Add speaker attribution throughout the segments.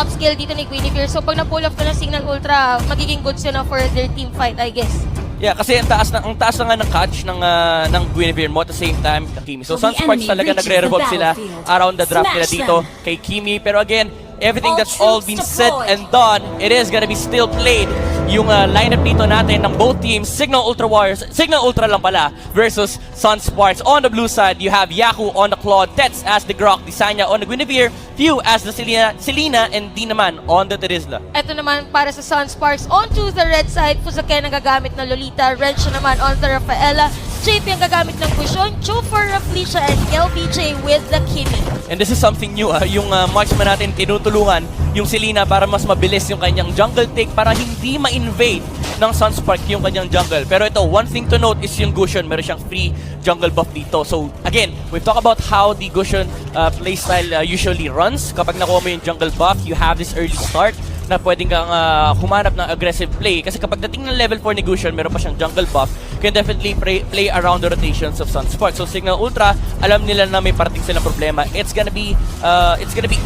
Speaker 1: backup skill dito ni Guinevere. So pag na-pull off to ng Cignal Ultra, magiging goods yun na for their team fight, I guess.
Speaker 2: Yeah, kasi ang taas na nga ng catch ng Guinevere mo at the same time Kimi. So Sunsparks talaga nagre-revolve sila around the draft nila dito kay Kimi. Pero again, everything that's all been said and done, it is gonna be still played. Yung lineup dito natin ng both teams, Cignal Ultra Warriors, Cignal Ultra lang pala, versus Sunsparks. On the blue side, you have Yaku on the Claude, Tets as the Grok, Disanya on the Guinevere, Few as the Selena, and D naman on the Terizla.
Speaker 1: Ito naman para sa Sunsparks, onto the red side, Fuzake ang gagamit ng Lolita, Wrench naman on the Rafaela, JP ang gagamit ng Bushon, Cho for Raflesia, and LBJ with the Kimi.
Speaker 2: And this is something new, yung marksman natin tinutulungan yung Selena para mas mabilis yung kanyang jungle take para hindi ma-invade ng Sunspark yung kanyang jungle. Pero ito, one thing to note is yung Gusion, meron siyang free jungle buff dito. So again, we've talked about how the Gusion playstyle usually runs. Kapag nakuha mo yung jungle buff, you have this early start na pwedeng kang humanap ng aggressive play. Kasi kapag dating ng level 4 ni Gusion, meron pa siyang jungle buff, can definitely play around the rotations of Sunspark. So Cignal Ultra, alam nila na may parating silang problema. It's gonna be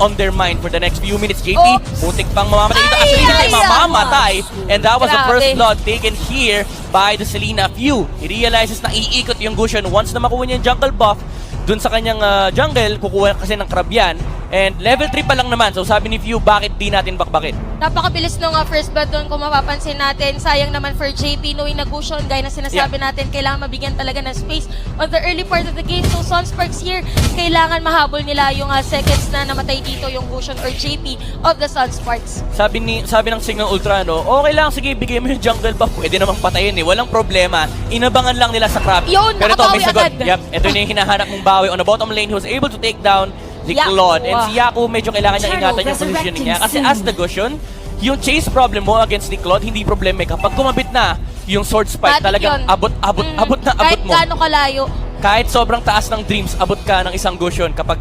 Speaker 2: on their mind for the next few minutes. JP, muntik pang mamamatay dito. Actually, hindi mamamatay. And that was the first blood taken here by the Selena. Few, he realizes na iikot yung Gusion once na makuha niya yung jungle buff dun sa kanyang jungle, kukuha kasi ng crab yan. And level 3 pa lang naman. So sabi ni Few, bakit di natin bakbakin?
Speaker 1: Napakabilis nung first blood doon kung mapapansin natin. Sayang naman for JP knowing na Gusion, gaya na sinasabi natin, kailangan mabigyan talaga ng space on the early part of the game. So Sunsparks here, kailangan mahabol nila yung seconds na namatay dito yung Gusion or JP of the Sunsparks.
Speaker 2: Sabi ng Cignal Ultra, no, okay lang, sige, bigay mo yung jungle buff. Pwede namang patayin eh. Walang problema. Inabangan lang nila sa crab.
Speaker 1: Yun,
Speaker 2: pero ito, may sagot.
Speaker 1: agad.
Speaker 2: Yep, ito yung hinahanap mong bawi. On the bottom lane, he was able to take down the Claude. And si Yaku, medyo kailangan niyang ingatan yung positioning niya. Kasi as the Gusion, yung chase problem mo against the Claude, hindi problema. Kapag kumabit na yung sword spike, talagang abot mo.
Speaker 1: Kahit gaano kalayo.
Speaker 2: Kahit sobrang taas ng dreams, abot ka ng isang Gusion kapag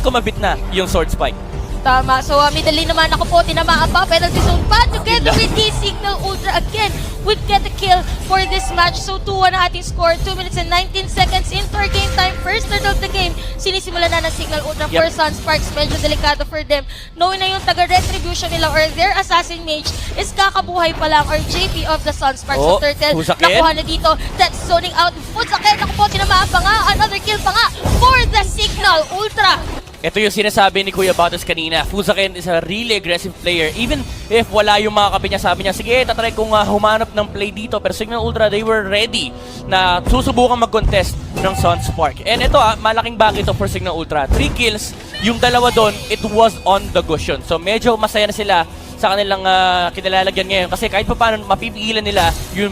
Speaker 2: kumabit na yung sword spike.
Speaker 1: Tama. So, middle lane naman ako po, tinamaan pa, penalty zone pa, together with the Cignal Ultra again, would get a kill for this match. So, 2-1 na ating score, 2 minutes and 19 seconds into our game time. First third of the game, sinisimula na ng Cignal Ultra for Sunsparks. Medyo delikado for them. Knowing na yung taga-retribution nila or their assassin mage is kakabuhay pa lang, or JP of the Sunsparks. So, Turtle, nakuha na dito. That's zoning out. Fuzake, naku po, tinamaan pa nga. Another kill pa nga for the Cignal Ultra.
Speaker 2: Ito yung sinasabi ni Kuya Batos kanina. Fuzaken is a really aggressive player. Even if wala yung mga kape niya, sabi niya, sige, tatry kong humanap ng play dito. Pero Cignal Ultra, they were ready na susubukan mag-contest ng Sunspark. And ito malaking bagay ito for Cignal Ultra. 3 kills, yung dalawa doon, it was on the Gusion. So medyo masaya na sila sa kanilang kinalalagyan ngayon. Kasi kahit pa paano mapipigilan nila yung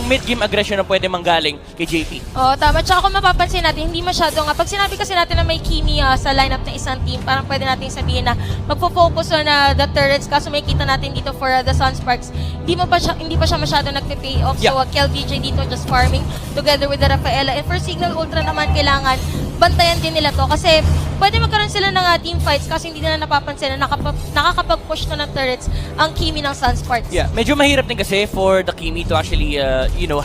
Speaker 2: mid-game aggression na pwede manggaling kay JP.
Speaker 1: Oh, tama. Tsaka kung mapapansin natin, hindi masyado nga. Pag sinabi kasi natin na may Kimi sa lineup ng isang team, parang pwede natin sabihin na magpo-focus on the turrets. Kaso may kita natin dito for the Sunsparks, hindi pa siya masyado nagpe-pay off. So, KLBJ dito just farming together with the Rafaela. And for Cignal Ultra naman, kailangan bantayan din nila to. Kasi pwede magkaroon sila ng team fights kasi hindi nila napapansin na nakakapag-push to ng turrets ang Kimi ng Sunsparks.
Speaker 2: Yeah, medyo mahirap din kasi for the Kimi to actually,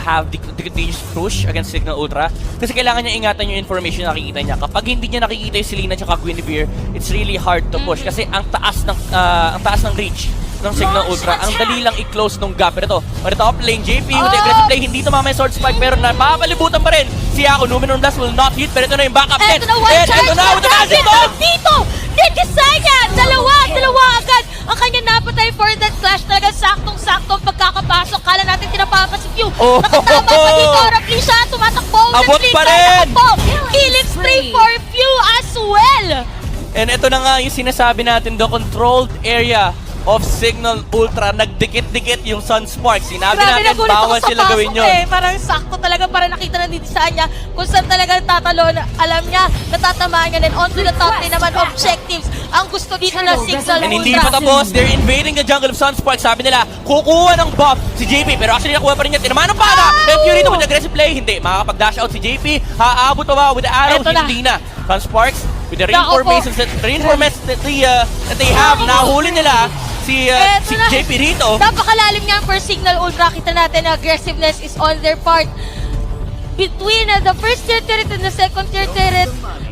Speaker 2: have the continuous push against Cignal Ultra. Kasi kailangan niya ingatan yung information na nakikita niya. Kapag hindi niya nakikita yung Selena at Guinevere, it's really hard to push. Kasi ang taas ng reach ng Cignal Ultra. Ang dali lang i-close nung gap. Pero ito, on the top lane, JP with the aggressive play, hindi tumama yung sword spike, pero napapalibutan pa rin. Si Yaku, Numenor Blast will not hit, pero ito na yung backup net.
Speaker 1: Ito na one charge! Ito na with the magic bomb! Dito! Disanya! Dalawa agad! Ang kanya napatay for that clash. Talaga saktong-saktong pagkakapasok. Kala natin tinapapa si Few. Nakatama pa dito. Raflesia, tumatakbo.
Speaker 2: Abot pa rin!
Speaker 1: Killing spree for Few as well!
Speaker 2: And ito na nga yung sinasabi natin, the controlled area of Cignal Ultra. Nagdikit-dikit yung Sunsparks. Sinabi natin, bawal sila gawin yun.
Speaker 1: Parang sakto talaga, para nakita na dito sa kanya kung saan talaga tatalon. Alam niya, natatamaan niya. And on to the top din naman, objectives. Ang gusto dito na Cignal Ultra.
Speaker 2: And hindi pa tapos, they're invading the jungle of Sunsparks. Sabi nila, kukuha ng buff si JP. Pero actually, nakuha pa rin niya. Tinamaan ng pana. And Purito with aggressive play. Hindi, makakapag-dash out si JP. Haabot pa ba with the arrows? Hindi na. Sunsparks, with the reinforcements that they have, nahuli nila si JP rito.
Speaker 1: Napakalalim nga for Cignal Ultra. Kita natin na aggressiveness is on their part. Between the first tier turret and the second tier turret,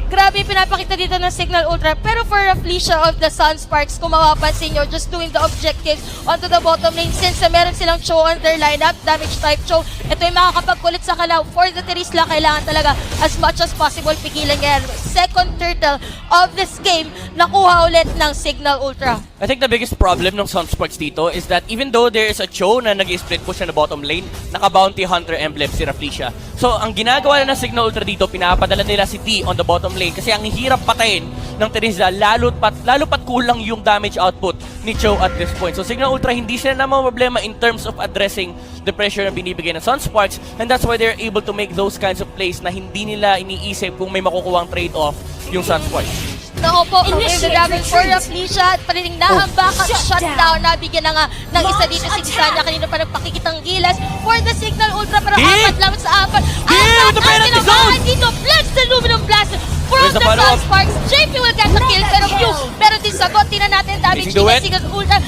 Speaker 1: Grabe yung pinapakita dito ng Cignal Ultra. Pero for Felicia of the Sunsparks, kung mapapansin nyo, just doing the objectives onto the bottom lane since meron silang Cho on their lineup, damage type Cho. Ito yung makakapagkulit sa kalaw. For the Terisla, kailangan talaga as much as possible pigilan yan. Second turtle of this game, nakuha ulit ng Cignal Ultra.
Speaker 2: I think the biggest problem ng Sunsparks dito is that even though there is a Cho na nag-split push na bottom lane, naka-bounty hunter emblem si Rafflesia. So, ang ginagawa na ng Cignal Ultra dito, pinapadala nila si T on the bottom lane kasi ang hirap patayin ng Terizla, lalo pat kulang yung damage output ni Cho at this point. So, Cignal Ultra, hindi sila naman problema in terms of addressing the pressure na binibigay ng Sunsparks, and that's why they're able to make those kinds of plays na hindi nila iniisip kung may makukuhang trade-off yung Sunsparks.
Speaker 1: Nako po, ang Dragon for Felicia at paniling na ang backup shutdown. Nabigyan na nga ng isa dito si Gisanya. Kanina pa nagpakikitang gilas for the Cignal Ultra, pero apat lang sa apat. Apat ang tinamaan dito. Blast the Luminum Blast from the Sunsparks. JP will get the kill, pero Q. Pero din sagot, tinan natin damage dito Cignal Ultra.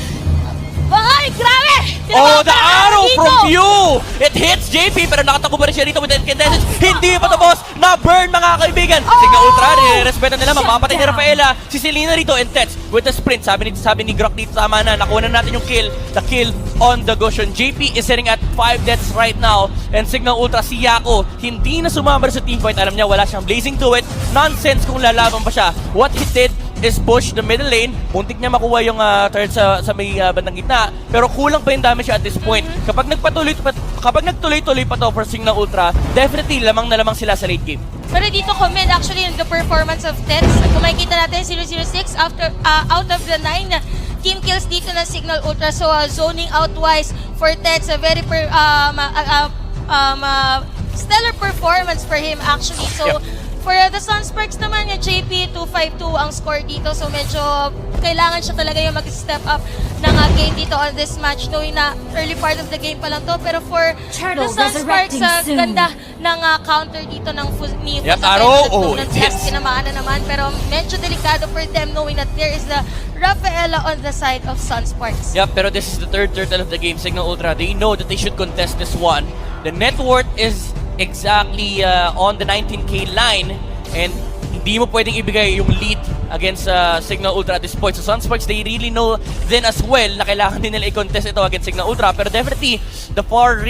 Speaker 1: Ay, grabe!
Speaker 2: Oh, the arrow from you! It hits JP, pero nakatakbo pa rin siya rito with the incandescence. Hindi pa tapos! Na-burn, mga kaibigan! Cignal Ultra, nire-respetan nila, mapapatay ni Rafaela. Si Selena rito, and Tets with the sprint. Sabi ni Grok dito, tama na, nakuha na natin yung kill. The kill on the Goshen. JP is sitting at 5 deaths right now. And Cignal Ultra, si Yako, hindi na sumama sa teamfight. Alam niya, wala siyang blazing to it. Nonsense kung lalaban pa siya. What he did is push the middle lane. Puntik niya makuha yung third sa may bandang gitna. Pero kulang pa yung damage at this point. Kapag nagtuloy-tuloy pa to for Cignal Ultra, definitely lamang na lamang sila sa late game.
Speaker 1: Pero dito comment actually the performance of Tets. Kung makikita natin 006 after out of the 9 team kills dito ng Cignal Ultra. So zoning out wise for Tets, a very stellar performance for him actually. So for the Sunsparks naman, yung JP 252 ang score dito. So medyo kailangan siya talaga yung mag-step up ng game dito on this match, knowing na early part of the game pa lang to. Pero for the Sunsparks, ganda ng counter dito ng ni tinamaan na naman. Pero medyo delikado for them knowing that there is the Rafaela on the side of Sunsparks.
Speaker 2: Yeah, pero this is the third turtle of the game, Cignal Ultra. They know that they should contest this one. The net worth is exactly on the 19k line, and hindi mo pwedeng ibigay yung lead against Cignal Ultra at this point. So Sunsparks, they really know then as well na kailangan din nila i-contest ito against Cignal Ultra, pero definitely the far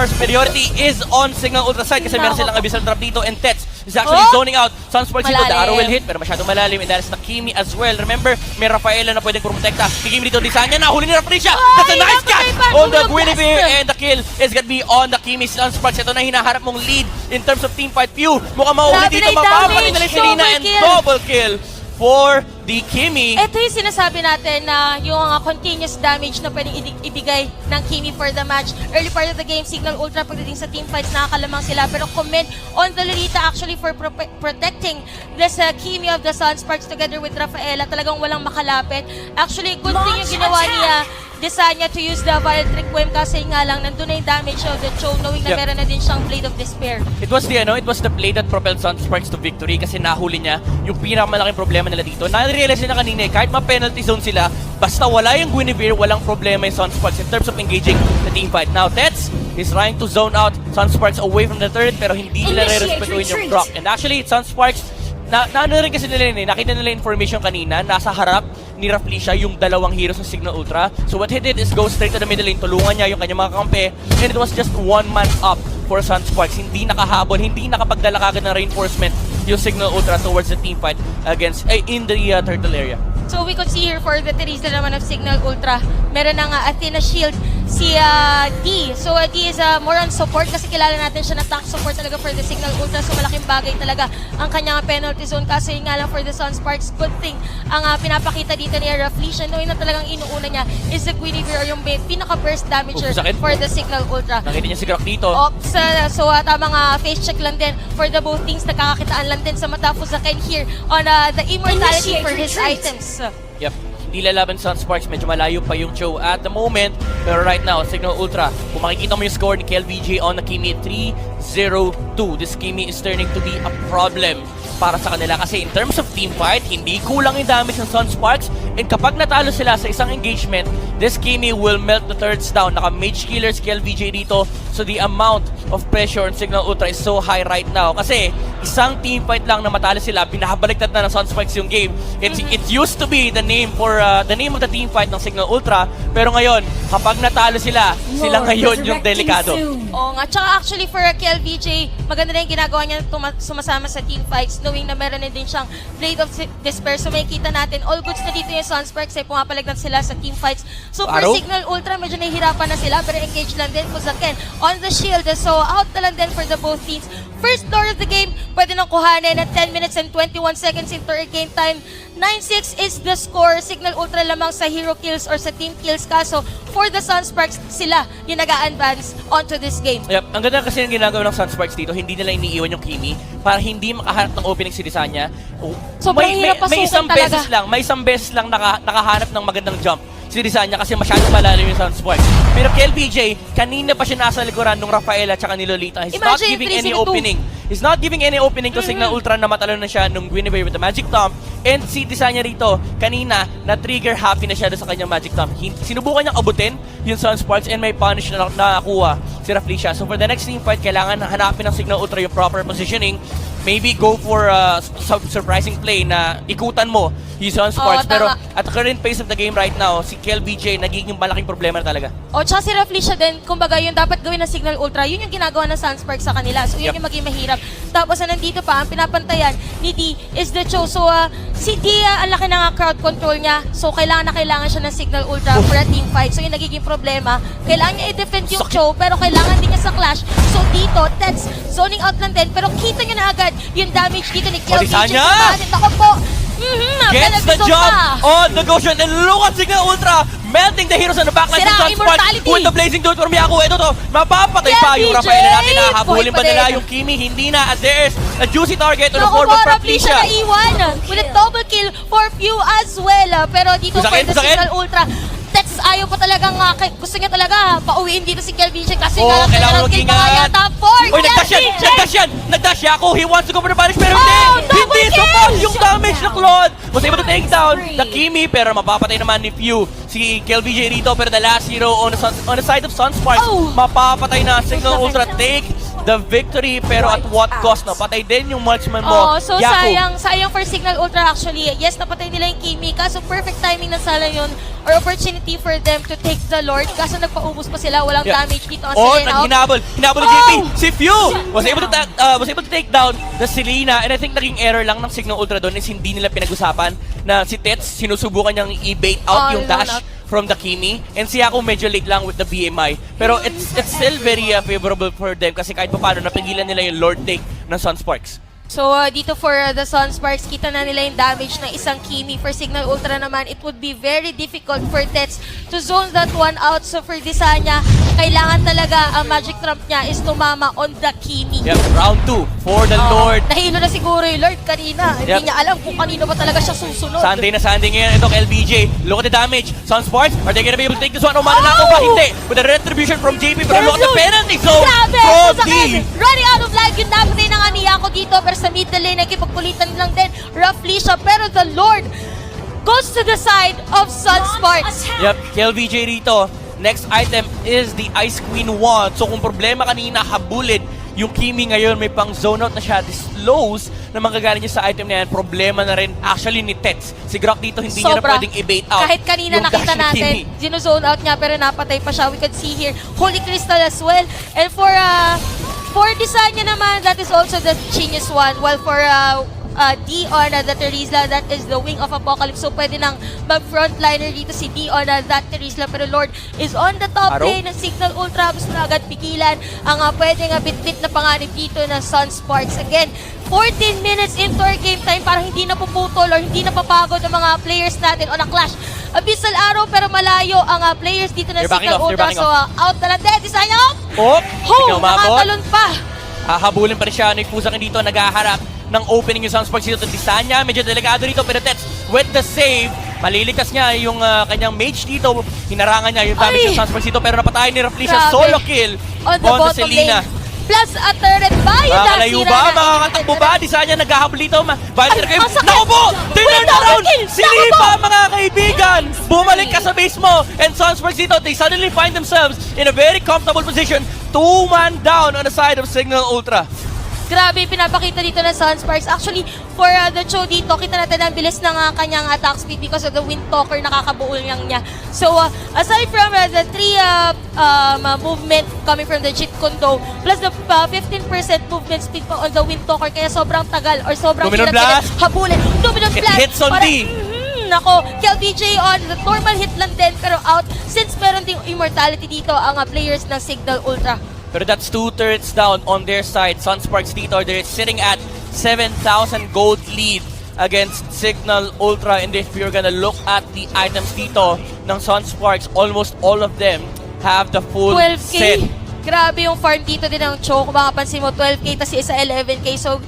Speaker 2: superiority is on Cignal Ultra side kasi meron silang abyssal trap dito, and Tets is actually zoning out. Sunsparks dito, the arrow will hit pero masyadong malalim, and that is the Kimi as well. Remember, may Rafaela na pwedeng protekta. Si Kimi dito, Lisanya na, huli ni Rafaela. That's a nice catch on the Guinevere, and the kill is gonna be on the Kimi. Sunsparks, ito na hinaharap mong lead in terms of teamfight. Pew, mukhang mauuli dito, mapapatay nila si Selena, and double kill for the Kimi.
Speaker 1: Ito yung sinasabi natin na yung continuous damage na pwedeng ibigay ng Kimi for the match. Early part of the game, Cignal Ultra pagdating sa teamfights, nakakalamang sila. Pero comment on the Lolita actually for protecting this Kimi of the Sunsparks together with Rafaela. Talagang walang makalapit. Actually, good thing yung ginawa niya Desanya to use the Violet Requiem kasi nga lang nandun na yung damage of the Cho, knowing na meron na din siyang Blade of Despair.
Speaker 2: It was the play that propelled Sunsparks to victory kasi nahuli niya yung pinakamalaking problema nila dito. Na-realize nila kanina kahit ma-penalty zone sila, basta wala yung Guinevere, walang problema yung Sunsparks in terms of engaging the teamfight. Now, Tets is trying to zone out Sunsparks away from the turret pero hindi nila re-respetuin yung Brock. And actually, Sunsparks, ano rin kasi nila yun, nakita nila information kanina, nasa harap ni Rafflesia yung dalawang heroes ng Cignal Ultra. So what he did is go straight to the middle lane, tulungan niya yung kanyang mga kampe, and it was just one man up for Sunsparks. Hindi nakahabol, hindi nakapagdala kagad ng reinforcement yung Cignal Ultra towards the teamfight against in the turtle area.
Speaker 1: So we could see here for the Teresa naman of Cignal Ultra, meron ng Athena Shield si D. So D is more on support kasi kilala natin siya na tank support talaga for the Cignal Ultra. So malaking bagay talaga ang kanyang penalty zone kasi nga lang for the Sunsparks, good thing ang pinapakita dito ni Rafflesia, knowing na talagang inuuna niya is the Guinevere or yung pinaka-burst damager for the Cignal Ultra.
Speaker 2: Nakita niya si Grok dito.
Speaker 1: So tamang face check lang din for the both things, nakakakitaan lang din sa matapos sa Ken here on the immortality for his items.
Speaker 2: Yep. Hindi lalaban Sunsparks, medyo malayo pa yung Cho at the moment. Pero right now, Cignal Ultra, kung makikita mo yung score ni KLVJ on the Kimi, 3-0-2. This Kimi is turning to be a problem para sa kanila kasi in terms of team fight, hindi kulang yung damage ng Sunsparks, and kapag natalo sila sa isang engagement, this Kimi will melt the turrets down. Naka-mage killers KLVJ dito, so the amount of pressure on Cignal Ultra is so high right now kasi isang team fight lang na matalo sila, binahabaliktad na ng Sunsparks yung game. It used to be the name of the team fight ng Cignal Ultra, pero ngayon, kapag natalo sila ngayon yung delikado.
Speaker 1: Oo nga, tsaka actually for KLVJ, maganda na yung ginagawa niya sumasama sa team fights, knowing na meron na din siyang Blade of Despair. So makikita natin, all goods na dito yung Sunsparks ay pumapalag na sila sa team fights. So for Cignal Ultra, medyo nahihirapan na sila, pero engage lang din po Zaken on the shield. So out na lang din for the both teams. First door of the game, pwede nang kuhanin at 10 minutes and 21 seconds into our game time. 9-6 is the score. Cignal Ultra lamang sa hero kills or sa team kills. Kaso for the Sunsparks, sila yung nag-a-advance onto this game.
Speaker 2: Yep, ang ganda kasi yung ginagawa ng Sunsparks dito, hindi nila iniiwan yung Kimi para hindi makahanap ng opening si Desanya.
Speaker 1: Sobrang hirap pasukan talaga.
Speaker 2: May isang beses lang nakahanap ng magandang jump si Desanya kasi masyadong malalim yung Sunsparks. Pero KLPJ, kanina pa siya nasa likuran nung Rafaela at ni Lolita. He's not giving any opening. He's not giving any opening to Cignal Ultra na matalo na siya nung Guinevere with the Magic Tomb. And si Desanya rito, kanina, na-trigger happy na siya sa kanyang Magic Tomb. Sinubukan niyang abutin yung Sunsparks and may punish na nakakuha si Raflesia. So for the next team fight, kailangan hanapin ng Cignal Ultra yung proper positioning. Maybe go for a surprising play na ikutan mo yung Sunsparks. Pero at the current pace of the game right now, si KLBJ nagiging malaking problema na talaga.
Speaker 1: Tsaka si Raflesia din, kumbaga yung dapat gawin ng Cignal Ultra, yun yung ginagawa ng Sunsparks sa kanila. So yun yung maging mahirap. Tapos nandito pa, ang pinapantayan ni D is the Cho. So si D, ang laki na nga crowd control niya. So kailangan siya ng Cignal Ultra for a team fight. So yung nagiging problema, kailangan niya i-defend yung Cho, pero kailangan din niya sa clash. So dito, Tets zoning out lang din. Pero kita niyo na agad yung damage dito ni KLBJ. Ako po,
Speaker 2: gets the job on the Goshen, and look at Cignal Ultra melting the heroes on the backline of Sunsparks with the blazing dude from Yaku. Ito to, mapapatay pa yung Rafaela natin. Nakahabulin ba nila yung Kimi? Hindi na, as there's a juicy target on the form of Raflesia.
Speaker 1: Naiwan with a double kill for few as well. Pero dito for the Cignal Ultra, Tets ayaw pa talagang, gusto niya talaga pauwiin dito si KLBJ kasi
Speaker 2: kailangan mag-ingat.
Speaker 1: Top 4,
Speaker 2: Oy, nagdash Yaku, he wants to go for the punish, pero hindi, support yung damage na Claude. Was able to take down the Kimi, pero mapapatay naman ni Few si KLBJ rito, pero the last hero on the side of Sunsparks, mapapatay na Cignal Ultra, take the victory, pero at what cost na? Patay din yung marksman mo,
Speaker 1: so
Speaker 2: Yaku.
Speaker 1: sayang for Cignal Ultra actually. Yes, napatay nila yung Kimi, kaso perfect timing na sana yun or opportunity for them to take the Lord. Kaso nagpaubos pa sila, walang damage dito ang Selena.
Speaker 2: Hinabol ni JP. Si Few was able to take down the Selena, and I think naging error lang ng Cignal Ultra doon is hindi nila pinag-usapan na si Tets sinusubukan niyang i-bait out yung dash from the Kimi, and si Yaku medyo late lang with the BMI. Pero it's still very favorable for them kasi kahit pa paano napigilan nila yung Lord take ng Sunsparks.
Speaker 1: So dito for the Sunsparks, kita na nila yung damage ng isang Kimi. For Cignal Ultra naman, it would be very difficult for Tets to zone that one out. So for Desanya, kailangan talaga ang magic trump niya is tumama on the Kimi.
Speaker 2: Yep, round 2 for the Lord.
Speaker 1: Nahilo na siguro yung Lord kanina. Hindi niya alam kung kanino ba talaga siya susunod.
Speaker 2: Sunday na Sunday ngayon. Ito LBJ. Look at the damage. Sunsparks, are they gonna be able to take this one? Umana na ako ba? Hindi. With the retribution from JP, pero look at the penalty zone from D.
Speaker 1: Running out of life yung napatay ng Aniyako dito, pero sa middle lane, nakipagpulitan lang din Raflesia, pero the Lord goes to the side of Sunsparks.
Speaker 2: Yep, KLVJ rito. Next item is the Ice Queen wand. So kung problema kanina, habulin yung Kimi, ngayon may pang zone out na siya. This lows na manggagaling niya sa item na yan, problema na rin actually ni Tets. Si Grok dito hindi niya na pwedeng i-bait out.
Speaker 1: Kahit kanina nakita natin, zone out niya pero napatay pa siya. We could see here, Holy Crystal as well. And for Desanya naman, that is also the genius one. While for Dion, the Terizla, that is the Wing of Apocalypse. So pwede nang mag-frontliner dito si Dion, that Terizla. Pero Lord is on the top lane ng Cignal Ultra. Gusto na agad pigilan ang pwedeng bit-bit na panganib dito ng Sunsparks. Again, 14 minutes into our game time, parang hindi na puputol or hindi na papagod ang mga players natin on a clash. Abyssal Arrow, pero malayo ang players dito ng Cignal Ultra. So out na lang din. Desanya out! Nakatalon pa.
Speaker 2: Habulin pa rin siya. Nagpusakin dito, naghaharap ng opening yung Sunsparks dito. Desanya, medyo delikado dito, pero Tets with the save, malilikas niya yung kanyang mage dito. Hinarangan niya yung damage ng Sunsparks dito, pero napatayin ni Raflesia. Solo kill on the Selena.
Speaker 1: plus a turret pa. Yung
Speaker 2: Makakalayo
Speaker 1: nasira
Speaker 2: ba?
Speaker 1: na.
Speaker 2: Makakatakbo ba? Di sana naghahabol dito. Vital kayo.
Speaker 1: ang sakit!
Speaker 2: Naku po! Turn
Speaker 1: Wait,
Speaker 2: around!
Speaker 1: double kill!
Speaker 2: Silipa mga kaibigan! Bumalik ka sa base mo. And Sunsparks dito, they suddenly find themselves in a very comfortable position. 2-man down on the side of Cignal Ultra.
Speaker 1: Grabe, pinapakita dito ng Sunsparks. Actually, for the show dito, kita natin ang bilis ng kanyang attack speed because of the Windtalker nakakabuol niya. So, aside from the 3 movement coming from the Jeet Kondo, plus the 15% movement speed pa on the Windtalker, kaya sobrang tagal or sobrang
Speaker 2: Domino
Speaker 1: hirap
Speaker 2: Blast!
Speaker 1: habulin. Domino
Speaker 2: It
Speaker 1: Blast!
Speaker 2: hits on D.
Speaker 1: Nako, KLVJ on the normal hit lang din pero out since meron ding immortality dito ang players ng Cignal Ultra.
Speaker 2: Pero that's 2 turrets down on their side. Sunsparks dito, they're sitting at 7,000 gold lead against Cignal Ultra. And if you're gonna look at the items dito ng Sunsparks, almost all of them have the full
Speaker 1: 12K.
Speaker 2: set.
Speaker 1: Grabe yung farm dito din ng Cho. Kung makapansin mo, 12K tas isa 11K. So,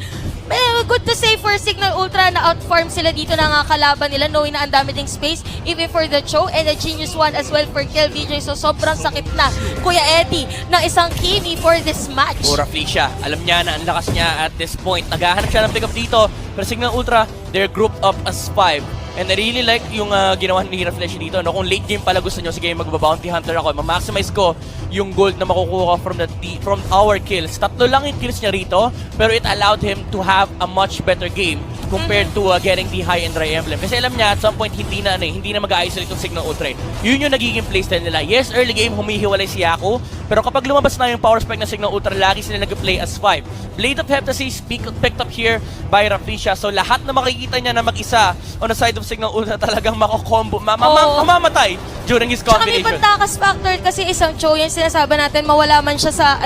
Speaker 1: good to say for Cignal Ultra na outfarm sila dito ng kalaban nila knowing na ang dami ding space even for the Cho and the Genius One as well for KLVJ. So sobrang sakit na Kuya Eddie ng isang Kimi for this match.
Speaker 2: Pura Felicia, alam niya na ang lakas niya at this point. Naghahanap siya ng pick up dito. Pero Cignal Ultra, they're grouped up as 5. And I really like yung ginawa ni Reflection dito. No? Kung late game pala gusto nyo, sige magbabounty hunter ako. Ma-maximize ko yung gold na makukuha ko from our kills. 3 lang yung kills niya rito, pero it allowed him to have a much better game compared to getting the high-end Dry Emblem. Kasi alam niya, at some point, hindi na mag-isolate yung Cignal Ultra. Yun yung nagiging playstyle nila. Yes, early game, humihiwalay si Yaku, pero kapag lumabas na yung power spec ng Cignal Ultra, lagi sila nag-play as 5. Blade of Heptasis picked up here by Rafflesia. So lahat na makikita niya na mag-isa on the side of Cignal Ultra talagang mako-combo, mamamatay during his
Speaker 1: Tsaka may
Speaker 2: combination.
Speaker 1: pantakas factor kasi isang Cho, yan sinasabi natin, mawala man siya sa,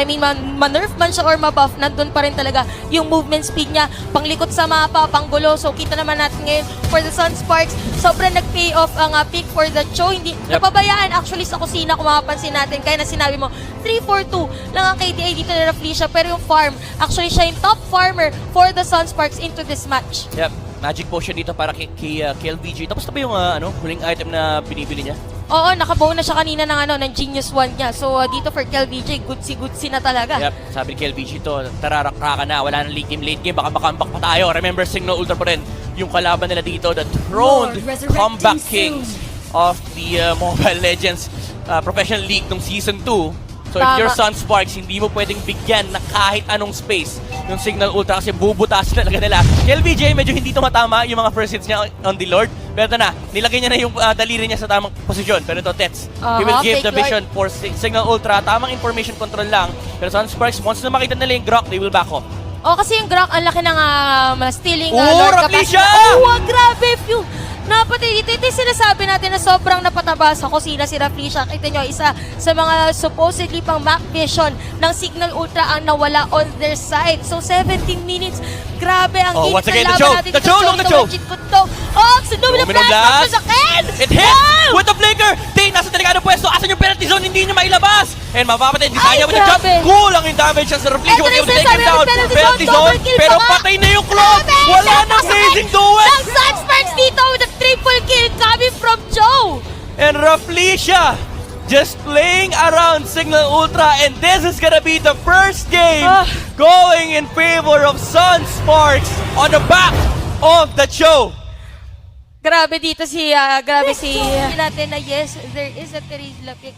Speaker 1: ma-nerf man siya or ma-buff, nandun pa rin talaga yung movement speed niya, panglikot sa mapa, panggulo. So kita naman natin ngayon for the Sunsparks, sobrang nag-pay off ang pick for the Cho. Hindi, napabayaan actually sa kusina kung mapapansin natin. Kaya na sinabi mo, 3-4-2 lang ang KDA dito na Rafflesia, pero yung farm, actually siya yung top farmer for the Sunsparks into this match.
Speaker 2: Yep, magic potion dito para kay KLVG. Tapos na ba yung huling item na binibili niya?
Speaker 1: Oo, nakabuo na siya kanina ng Genius One niya. So dito for KLVJ, goodsy na talaga.
Speaker 2: Yep, sabi ni KLVG to, tararak-raka na, wala nang late game, baka makambak pa tayo. Remember, Cignal Ultra pa rin yung kalaban nila dito, the throned comeback kings of the Mobile Legends Professional League nung Season 2. So if you're Sunsparks, hindi mo pwedeng bigyan na kahit anong space yung Cignal Ultra kasi bubutas talaga nila. KLVJ, medyo hindi tumatama yung mga first hits niya on the Lord. Pero ito na, nilagay niya na yung daliri niya sa tamang posisyon. Pero ito, Tets, he will give the vision for Cignal Ultra. Tamang information control lang. Pero Sunsparks, once na makita nila yung Grok, they will back off.
Speaker 1: Kasi yung Grok, ang laki ng stealing
Speaker 2: Lord
Speaker 1: capacity. Grabe, phew! Napatay dito. Ito yung sinasabi natin na sobrang napataba sa kusina si Rafflesia. Kita nyo, isa sa mga supposedly pang Mac Vision ng Cignal Ultra ang nawala on their side. So 17 minutes. Grabe ang
Speaker 2: once again,
Speaker 1: laban natin.
Speaker 2: the Cho, look the Cho.
Speaker 1: Domino Blast!
Speaker 2: It hits with the flicker! Nasa delikado pwesto. Asan yung penalty zone? Hindi niya mailabas. And mapapatay. Desanya with the jump. Kulang yung damage siya sa Rafflesia. Able to take him down. Penalty zone. Pero patay na yung clock. Wala nang amazing duet.
Speaker 1: Ang Sunsparks dito with a triple kill coming from Joe.
Speaker 2: And Rafflesia just playing around Cignal Ultra, and this is gonna be the first game going in favor of Sunsparks on the back of the show.
Speaker 1: Grabe dito si natin na yes, there is a Terizla pick.